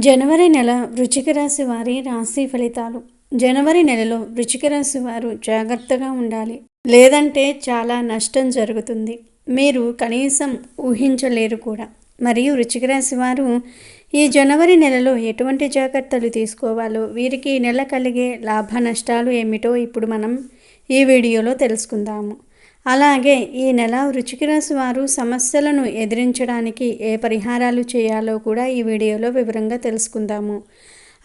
జనవరి నెల వృశ్చిక రాశి వారి రాశి ఫలితాలు. జనవరి నెలలో వృశ్చిక రాశి వారు జాగ్రత్తగా ఉండాలి, లేదంటే చాలా నష్టం జరుగుతుంది. మీరు కనీసం ఊహించలేరు కూడా. మరియు వృశ్చిక రాశి వారు ఈ జనవరి నెలలో ఎటువంటి జాగ్రత్తలు తీసుకోవాలో, వీరికి ఈ నెల కలిగే లాభ నష్టాలు ఏమిటో ఇప్పుడు మనం ఈ వీడియోలో తెలుసుకుందాము. అలాగే ఈ నెల వృశ్చిక రాశి వారు సమస్యలను ఎదిరించడానికి ఏ పరిహారాలు చేయాలో కూడా ఈ వీడియోలో వివరంగా తెలుసుకుందాము.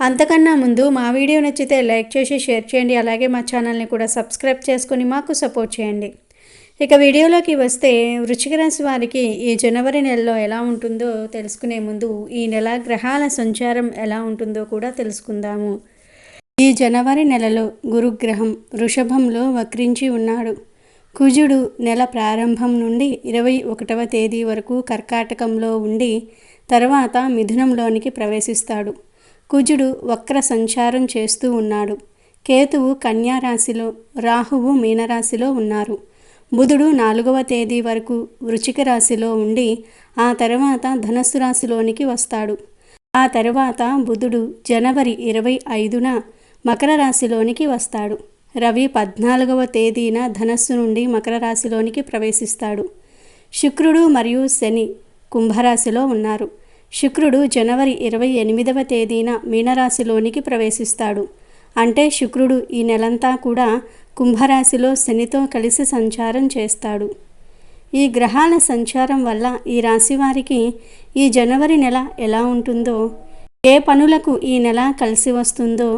అంతకన్నా ముందు మా వీడియో నచ్చితే లైక్ చేసి షేర్ చేయండి. అలాగే మా ఛానల్ని కూడా సబ్స్క్రైబ్ చేసుకొని మాకు సపోర్ట్ చేయండి. ఇక వీడియోలోకి వస్తే, వృశ్చిక రాశి వారికి ఈ జనవరి నెలలో ఎలా ఉంటుందో తెలుసుకునే ముందు ఈ నెల గ్రహాల సంచారం ఎలా ఉంటుందో కూడా తెలుసుకుందాము. ఈ జనవరి నెలలో గురుగ్రహం వృషభంలో వక్రించి ఉన్నాడు. కుజుడు నెల ప్రారంభం నుండి 21వ తేదీ వరకు కర్కాటకంలో ఉండి తర్వాత మిథునంలోనికి ప్రవేశిస్తాడు. కుజుడు వక్ర సంచారం చేస్తూ ఉన్నాడు. కేతువు కన్యా రాశిలో, రాహువు మీనరాశిలో ఉన్నారు. బుధుడు 4వ తేదీ వరకు వృశ్చిక రాశిలో ఉండి ఆ తర్వాత ధనస్సు రాశిలోనికి వస్తాడు. ఆ తర్వాత బుధుడు జనవరి 25న మకర రాశిలోనికి వస్తాడు. రవి 14వ తేదీన ధనస్సు నుండి మకర రాశిలోనికి ప్రవేశిస్తాడు. శుక్రుడు మరియు శని కుంభరాశిలో ఉన్నారు. శుక్రుడు జనవరి 28వ తేదీన మీనరాశిలోనికి ప్రవేశిస్తాడు. అంటే శుక్రుడు ఈ నెలంతా కూడా కుంభరాశిలో శనితో కలిసి సంచారం చేస్తాడు. ఈ గ్రహాల సంచారం వల్ల ఈ రాశి వారికి ఈ జనవరి నెల ఎలా ఉంటుందో, ఏ పనులకు ఈ నెల కలిసి వస్తుందో,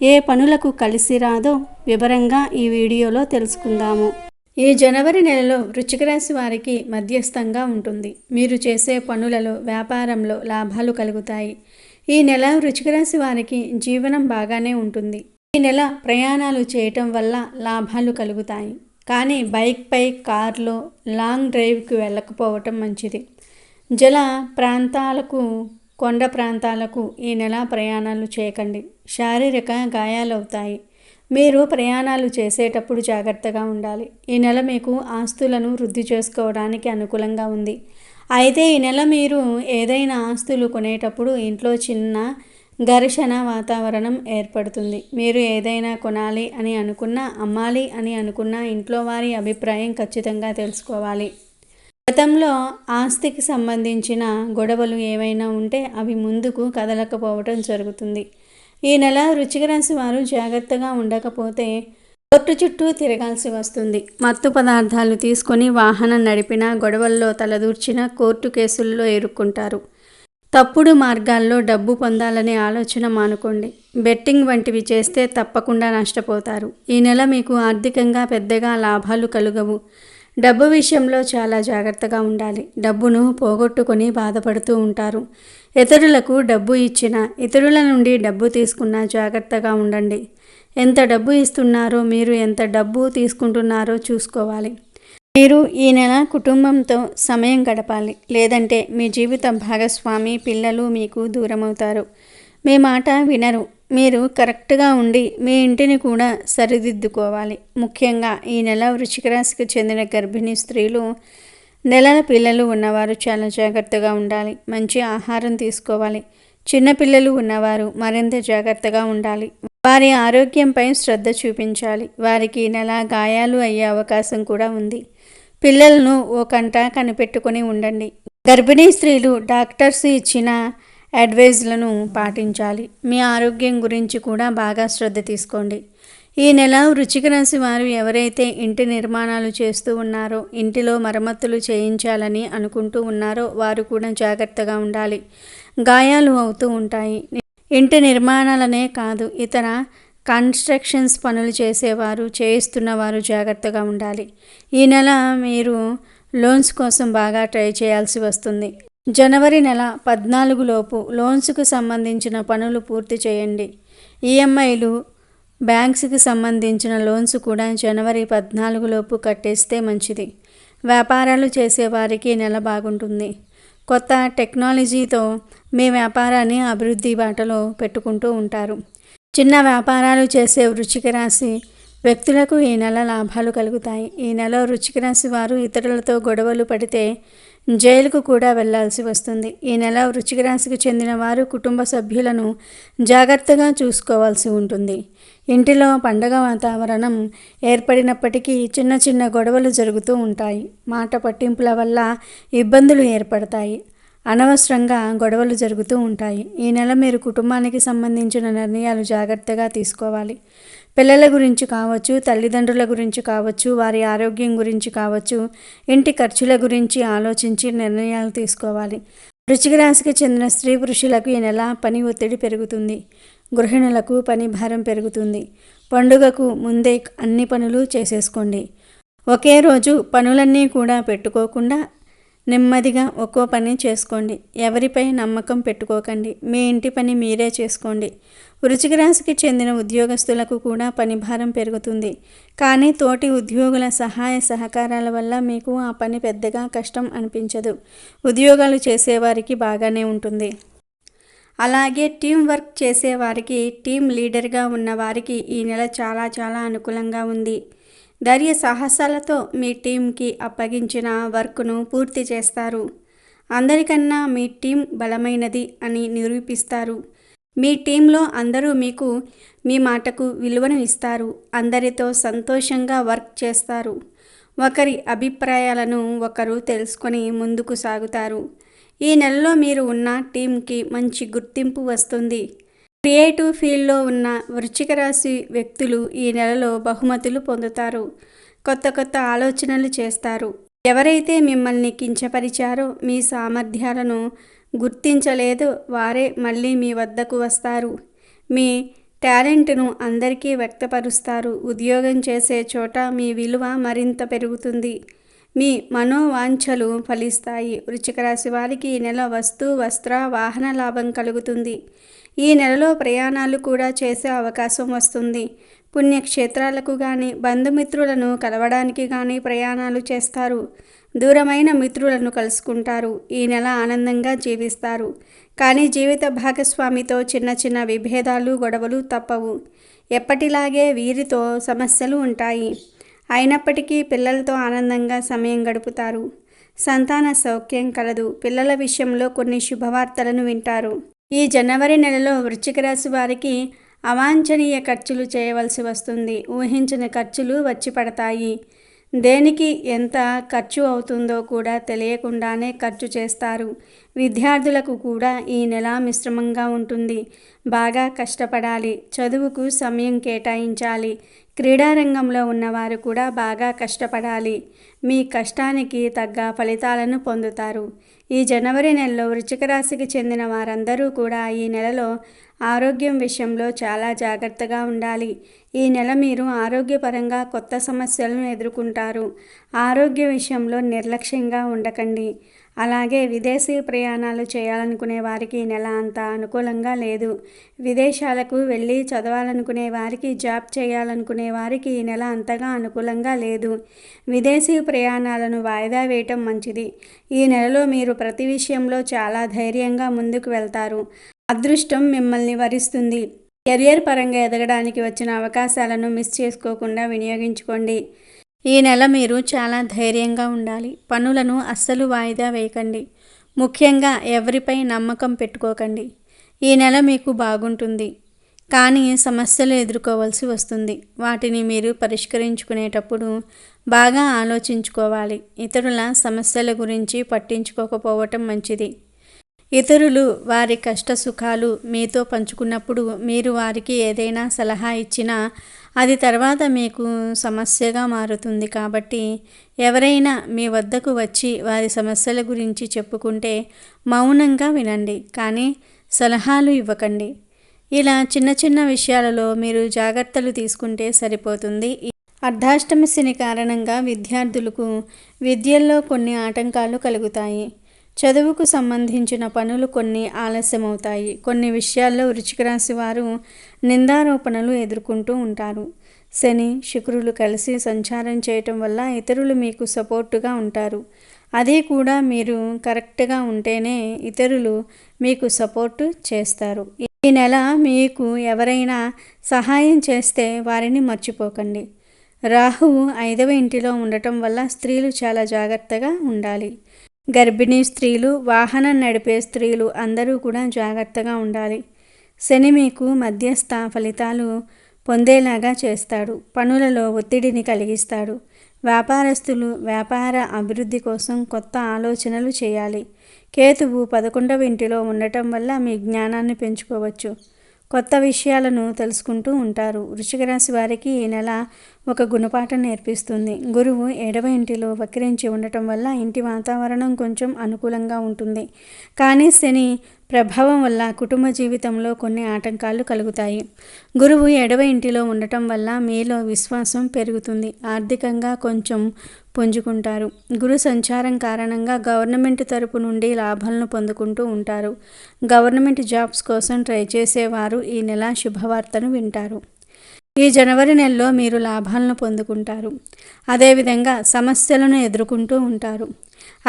ఏ పనులకు కలిసి రాదో వివరంగా ఈ వీడియోలో తెలుసుకుందాము. ఈ జనవరి నెలలో వృశ్చిక రాశి వారికి మధ్యస్థంగా ఉంటుంది. మీరు చేసే పనులలో, వ్యాపారంలో లాభాలు కలుగుతాయి. ఈ నెల వృశ్చిక రాశి వారికి జీవనం బాగానే ఉంటుంది. ఈ నెల ప్రయాణాలు చేయటం వల్ల లాభాలు కలుగుతాయి. కానీ బైక్పై, కార్లో లాంగ్ డ్రైవ్కి వెళ్ళకపోవటం మంచిది. జల ప్రాంతాలకు, కొండ ప్రాంతాలకు ఈ నెల ప్రయాణాలు చేయకండి. శారీరక గాయాలవుతాయి. మీరు ప్రయాణాలు చేసేటప్పుడు జాగ్రత్తగా ఉండాలి. ఈ నెల మీకు ఆస్తులను వృద్ధి చేసుకోవడానికి అనుకూలంగా ఉంది. అయితే ఈ నెల మీరు ఏదైనా ఆస్తులు కొనేటప్పుడు ఇంట్లో చిన్న ఘర్షణ వాతావరణం ఏర్పడుతుంది. మీరు ఏదైనా కొనాలి అని అనుకున్నా, అమ్మాలి అని అనుకున్నా ఇంట్లో వారి అభిప్రాయం ఖచ్చితంగా తెలుసుకోవాలి. గతంలో ఆస్తికి సంబంధించిన గొడవలు ఏవైనా ఉంటే అవి ముందుకు కదలకపోవటం జరుగుతుంది. ఈ నెల వృశ్చిక రాశి వారు జాగ్రత్తగా ఉండకపోతే కోర్టు చుట్టూ తిరగాల్సి వస్తుంది. మత్తు పదార్థాలు తీసుకొని వాహనం నడిపినా, గొడవల్లో తలదూర్చిన కోర్టు కేసుల్లో ఇరుక్కుంటారు. తప్పుడు మార్గాల్లో డబ్బు పొందాలనే ఆలోచన మానుకోండి. బెట్టింగ్ వంటివి చేస్తే తప్పకుండా నష్టపోతారు. ఈ నెల మీకు ఆర్థికంగా పెద్దగా లాభాలు కలుగవు. డబ్బు విషయంలో చాలా జాగ్రత్తగా ఉండాలి. డబ్బును పోగొట్టుకొని బాధపడుతూ ఉంటారు. ఇతరులకు డబ్బు ఇచ్చినా, ఇతరుల నుండి డబ్బు తీసుకున్నా జాగ్రత్తగా ఉండండి. ఎంత డబ్బు ఇస్తున్నారో, మీరు ఎంత డబ్బు తీసుకుంటున్నారో చూసుకోవాలి. మీరు ఈ నెల కుటుంబంతో సమయం గడపాలి. లేదంటే మీ జీవిత భాగస్వామి, పిల్లలు మీకు దూరమవుతారు. మీ మాట వినరు. మీరు కరెక్ట్గా ఉండి మీ ఇంటిని కూడా సరిదిద్దుకోవాలి. ముఖ్యంగా ఈ నెల వృశ్చిక రాశికి చెందిన గర్భిణీ స్త్రీలు, నెలల పిల్లలు ఉన్నవారు చాలా జాగ్రత్తగా ఉండాలి. మంచి ఆహారం తీసుకోవాలి. చిన్నపిల్లలు ఉన్నవారు మరింత జాగ్రత్తగా ఉండాలి. వారి ఆరోగ్యంపై శ్రద్ధ చూపించాలి. వారికి ఈ నెల గాయాలు అయ్యే అవకాశం కూడా ఉంది. పిల్లలను ఓ కంట కనిపెట్టుకొని ఉండండి. గర్భిణీ స్త్రీలు డాక్టర్స్ ఇచ్చిన అడ్వైజ్లను పాటించాలి. మీ ఆరోగ్యం గురించి కూడా బాగా శ్రద్ధ తీసుకోండి. ఈ నెల వృశ్చిక రాశి వారు ఎవరైతే ఇంటి నిర్మాణాలు చేస్తూ ఉన్నారో, ఇంటిలో మరమ్మతులు చేయించాలని అనుకుంటూ ఉన్నారో వారు కూడా జాగ్రత్తగా ఉండాలి. గాయాలు అవుతూ ఉంటాయి. ఇంటి నిర్మాణాలనే కాదు, ఇతర కన్స్ట్రక్షన్స్ పనులు చేయిస్తున్నవారు జాగ్రత్తగా ఉండాలి. ఈ నెల మీరు లోన్స్ కోసం బాగా ట్రై చేయాల్సి వస్తుంది. జనవరి నెల 14 లోపు లోన్స్కు సంబంధించిన పనులు పూర్తి చేయండి. ఈఎంఐలు, బ్యాంక్స్కి సంబంధించిన లోన్స్ కూడా జనవరి 14 లోపు కట్టేస్తే మంచిది. వ్యాపారాలు చేసేవారికి నెల బాగుంటుంది. కొత్త టెక్నాలజీతో మీ వ్యాపారాన్ని అభివృద్ధి బాటలో పెట్టుకుంటూ ఉంటారు. చిన్న వ్యాపారాలు చేసే వృశ్చిక రాశి వ్యక్తులకు ఈ నెల లాభాలు కలుగుతాయి. ఈ నెల వృశ్చిక రాశి వారు ఇతరులతో గొడవలు పడితే జైలుకు కూడా వెళ్లాల్సి వస్తుంది. ఈ నెల వృశ్చిక రాశికి చెందిన వారు కుటుంబ సభ్యులను జాగ్రత్తగా చూసుకోవాల్సి ఉంటుంది. ఇంటిలో పండగ వాతావరణం ఏర్పడినప్పటికీ చిన్న చిన్న గొడవలు జరుగుతూ ఉంటాయి. మాట పట్టింపుల వల్ల ఇబ్బందులు ఏర్పడతాయి. అనవసరంగా గొడవలు జరుగుతూ ఉంటాయి. ఈ నెల మీరు కుటుంబానికి సంబంధించిన నిర్ణయాలు జాగ్రత్తగా తీసుకోవాలి. పిల్లల గురించి కావచ్చు, తల్లిదండ్రుల గురించి కావచ్చు, వారి ఆరోగ్యం గురించి కావచ్చు, ఇంటి ఖర్చుల గురించి ఆలోచించి నిర్ణయాలు తీసుకోవాలి. వృశ్చిక రాశికి చెందిన స్త్రీ పురుషులకు ఈ నెల పని ఒత్తిడి పెరుగుతుంది. గృహిణులకు పని భారం పెరుగుతుంది. పండుగకు ముందే అన్ని పనులు చేసేసుకోండి. ఒకే రోజు పనులన్నీ కూడా పెట్టుకోకుండా నెమ్మదిగా ఒక్కో పని చేసుకోండి. ఎవరిపై నమ్మకం పెట్టుకోకండి. మీ ఇంటి పని మీరే చేసుకోండి. వృశ్చిక రాశికి చెందిన ఉద్యోగస్తులకు కూడా పని భారం పెరుగుతుంది. కానీ తోటి ఉద్యోగుల సహాయ సహకారాల వల్ల మీకు ఆ పని పెద్దగా కష్టం అనిపించదు. ఉద్యోగాలు చేసేవారికి బాగానే ఉంటుంది. అలాగే టీం వర్క్ చేసేవారికి, టీం లీడర్గా ఉన్నవారికి ఈ నెల చాలా అనుకూలంగా ఉంది. ధైర్య సాహసాలతో మీ టీంకి అప్పగించిన వర్క్ను పూర్తి చేస్తారు. అందరికన్నా మీ టీం బలమైనది అని నిరూపిస్తారు. మీ టీంలో అందరూ మీకు మీ మాటకు విలువను ఇస్తారు. అందరితో సంతోషంగా వర్క్ చేస్తారు. ఒకరి అభిప్రాయాలను ఒకరు తెలుసుకొని ముందుకు సాగుతారు. ఈ నెలలో మీరు ఉన్న టీంకి మంచి గుర్తింపు వస్తుంది. క్రియేటివ్ ఫీల్డ్లో ఉన్న వృశ్చిక రాశి వ్యక్తులు ఈ నెలలో బహుమతులు పొందుతారు. కొత్త ఆలోచనలు చేస్తారు. ఎవరైతే మిమ్మల్ని కించపరిచారో, మీ సామర్థ్యాలను గుర్తించలేదో వారే మళ్ళీ మీ వద్దకు వస్తారు. మీ టాలెంట్ను అందరికీ వ్యక్తపరుస్తారు. ఉద్యోగం చేసే చోట మీ విలువ మరింత పెరుగుతుంది. మీ మనోవాంఛలు ఫలిస్తాయి. వృశ్చిక రాశి వారికి ఈ నెల వస్తు, వస్త్ర, వాహన లాభం కలుగుతుంది. ఈ నెలలో ప్రయాణాలు కూడా చేసే అవకాశం వస్తుంది. పుణ్యక్షేత్రాలకు కానీ, బంధుమిత్రులను కలవడానికి కానీ ప్రయాణాలు చేస్తారు. దూరమైన మిత్రులను కలుసుకుంటారు. ఈ నెల ఆనందంగా జీవిస్తారు. కానీ జీవిత భాగస్వామితో చిన్న విభేదాలు, గొడవలు తప్పవు. ఎప్పటిలాగే వీరితో సమస్యలు ఉంటాయి. అయినప్పటికీ పిల్లలతో ఆనందంగా సమయం గడుపుతారు. సంతాన సౌఖ్యం కలదు. పిల్లల విషయంలో కొన్ని శుభవార్తలను వింటారు. ఈ జనవరి నెలలో వృశ్చిక రాశి వారికి అవాంఛనీయ ఖర్చులు చేయవలసి వస్తుంది. ఊహించిన ఖర్చులు వచ్చి పడతాయి. దేనికి ఎంత ఖర్చు అవుతుందో కూడా తెలియకుండానే ఖర్చు చేస్తారు. విద్యార్థులకు కూడా ఈ నెల మిశ్రమంగా ఉంటుంది. బాగా కష్టపడాలి. చదువుకు సమయం కేటాయించాలి. క్రీడారంగంలో ఉన్నవారు కూడా బాగా కష్టపడాలి. మీ కష్టానికి తగ్గ ఫలితాలను పొందుతారు. ఈ జనవరి నెలలో వృశ్చిక రాశికి చెందిన వారందరూ కూడా ఈ నెలలో ఆరోగ్యం విషయంలో చాలా జాగ్రత్తగా ఉండాలి. ఈ నెల మీరు ఆరోగ్యపరంగా కొత్త సమస్యలను ఎదుర్కొంటారు. ఆరోగ్య విషయంలో నిర్లక్ష్యంగా ఉండకండి. అలాగే విదేశీ ప్రయాణాలు చేయాలనుకునే వారికి ఈ నెల అంత అనుకూలంగా లేదు. విదేశాలకు వెళ్ళి చదవాలనుకునే వారికి, జాబ్ చేయాలనుకునే వారికి ఈ నెల అంతగా అనుకూలంగా లేదు. విదేశీ ప్రయాణాలను వాయిదా వేయటం మంచిది. ఈ నెలలో మీరు ప్రతి విషయంలో చాలా ధైర్యంగా ముందుకు వెళ్తారు. అదృష్టం మిమ్మల్ని వరిస్తుంది. కెరియర్ పరంగా ఎదగడానికి వచ్చిన అవకాశాలను మిస్ చేసుకోకుండా వినియోగించుకోండి. ఈ నెల మీరు చాలా ధైర్యంగా ఉండాలి. పనులను అస్సలు వాయిదా వేయకండి. ముఖ్యంగా ఎవరిపై నమ్మకం పెట్టుకోకండి. ఈ నెల మీకు బాగుంటుంది. కానీ సమస్యలు ఎదుర్కోవాల్సి వస్తుంది. వాటిని మీరు పరిష్కరించుకునేటప్పుడు బాగా ఆలోచించుకోవాలి. ఇతరుల సమస్యల గురించి పట్టించుకోకపోవటం మంచిది. ఇతరులు వారి కష్ట సుఖాలు మీతో పంచుకున్నప్పుడు మీరు వారికి ఏదైనా సలహా ఇచ్చినా అది తర్వాత మీకు సమస్యగా మారుతుంది. కాబట్టి ఎవరైనా మీ వద్దకు వచ్చి వారి సమస్యల గురించి చెప్పుకుంటే మౌనంగా వినండి, కానీ సలహాలు ఇవ్వకండి. ఇలా చిన్న విషయాలలో మీరు జాగ్రత్తలు తీసుకుంటే సరిపోతుంది. అర్ధాష్టమ శని కారణంగా విద్యార్థులకు విద్యల్లో కొన్ని ఆటంకాలు కలుగుతాయి. చదువుకు సంబంధించిన పనులు కొన్ని ఆలస్యమవుతాయి. కొన్ని విషయాల్లో వృశ్చిక రాశి వారు నిందారోపణలు ఎదుర్కొంటూ ఉంటారు. శని, శుక్రులు కలిసి సంచారం చేయటం వల్ల ఇతరులు మీకు సపోర్టుగా ఉంటారు. అది కూడా మీరు కరెక్ట్గా ఉంటేనే ఇతరులు మీకు సపోర్టు చేస్తారు. ఈ నెల మీకు ఎవరైనా సహాయం చేస్తే వారిని మర్చిపోకండి. రాహువు 5వ ఇంటిలో ఉండటం వల్ల స్త్రీలు చాలా జాగ్రత్తగా ఉండాలి. గర్భిణీ స్త్రీలు, వాహనం నడిపే స్త్రీలు అందరూ కూడా జాగ్రత్తగా ఉండాలి. శని మీకు మధ్యస్థ ఫలితాలు పొందేలాగా చేస్తాడు. పనులలో ఒత్తిడిని కలిగిస్తాడు. వ్యాపారస్తులు వ్యాపార అభివృద్ధి కోసం కొత్త ఆలోచనలు చేయాలి. కేతువు 11వ ఇంటిలో ఉండటం వల్ల మీ జ్ఞానాన్ని పెంచుకోవచ్చు. కొత్త విషయాలను తెలుసుకుంటూ ఉంటారు. వృశ్చిక రాశి వారికి ఈ నెల ఒక గుణపాఠం నేర్పిస్తుంది. గురువు 7వ ఇంటిలో వక్రించి ఉండటం వల్ల ఇంటి వాతావరణం కొంచెం అనుకూలంగా ఉంటుంది. కానీ శని ప్రభావం వల్ల కుటుంబ జీవితంలో కొన్ని ఆటంకాలు కలుగుతాయి. గురువు 7వ ఇంటిలో ఉండటం వల్ల మీలో విశ్వాసం పెరుగుతుంది. ఆర్థికంగా కొంచెం పుంజుకుంటారు. గురు సంచారం కారణంగా గవర్నమెంట్ తరపు నుండి లాభాలను పొందుకుంటూ ఉంటారు. గవర్నమెంట్ జాబ్స్ కోసం ట్రై చేసేవారు ఈ నెల శుభవార్తను వింటారు. ఈ జనవరి నెలలో మీరు లాభాలను పొందుకుంటారు. అదేవిధంగా సమస్యలను ఎదుర్కొంటూ ఉంటారు.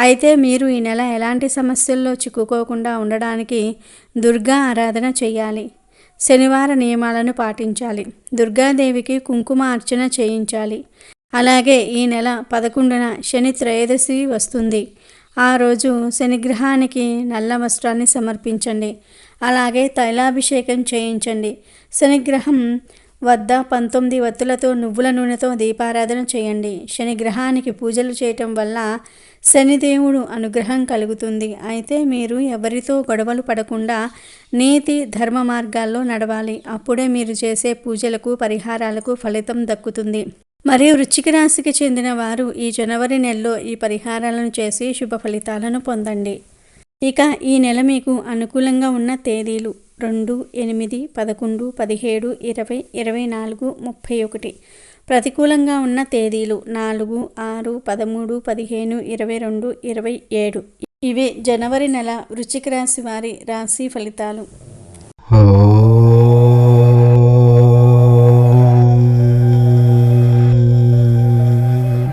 అయితే మీరు ఈ నెల ఎలాంటి సమస్యల్లో చిక్కుకోకుండా ఉండడానికి దుర్గా ఆరాధన చేయాలి. శనివార నియమాలను పాటించాలి. దుర్గాదేవికి కుంకుమ అర్చన చేయించాలి. అలాగే ఈ నెల 11న శని త్రయోదశి వస్తుంది. ఆ రోజు శనిగ్రహానికి నల్ల వస్త్రాన్ని సమర్పించండి. అలాగే తైలాభిషేకం చేయించండి. శనిగ్రహం వద్ద 19 వత్తులతో నువ్వుల నూనెతో దీపారాధన చేయండి. శనిగ్రహానికి పూజలు చేయటం వల్ల శనిదేవుడు అనుగ్రహం కలుగుతుంది. అయితే మీరు ఎవరితో గొడవలు పడకుండా నీతి ధర్మ మార్గాల్లో నడవాలి. అప్పుడే మీరు చేసే పూజలకు పరిహారాలకు ఫలితం దక్కుతుంది. మరియు వృశ్చిక రాశికి చెందిన వారు ఈ జనవరి నెలలో ఈ పరిహారాలను చేసి శుభ ఫలితాలను పొందండి. ఇక ఈ నెల మీకు అనుకూలంగా ఉన్న తేదీలు 2, 8, 11, 17, 20, 24, 31. ప్రతికూలంగా ఉన్న తేదీలు 4, 6, 13, 15, 22, 27. ఇవే జనవరి నెల వృశ్చిక రాశి వారి రాశి ఫలితాలు.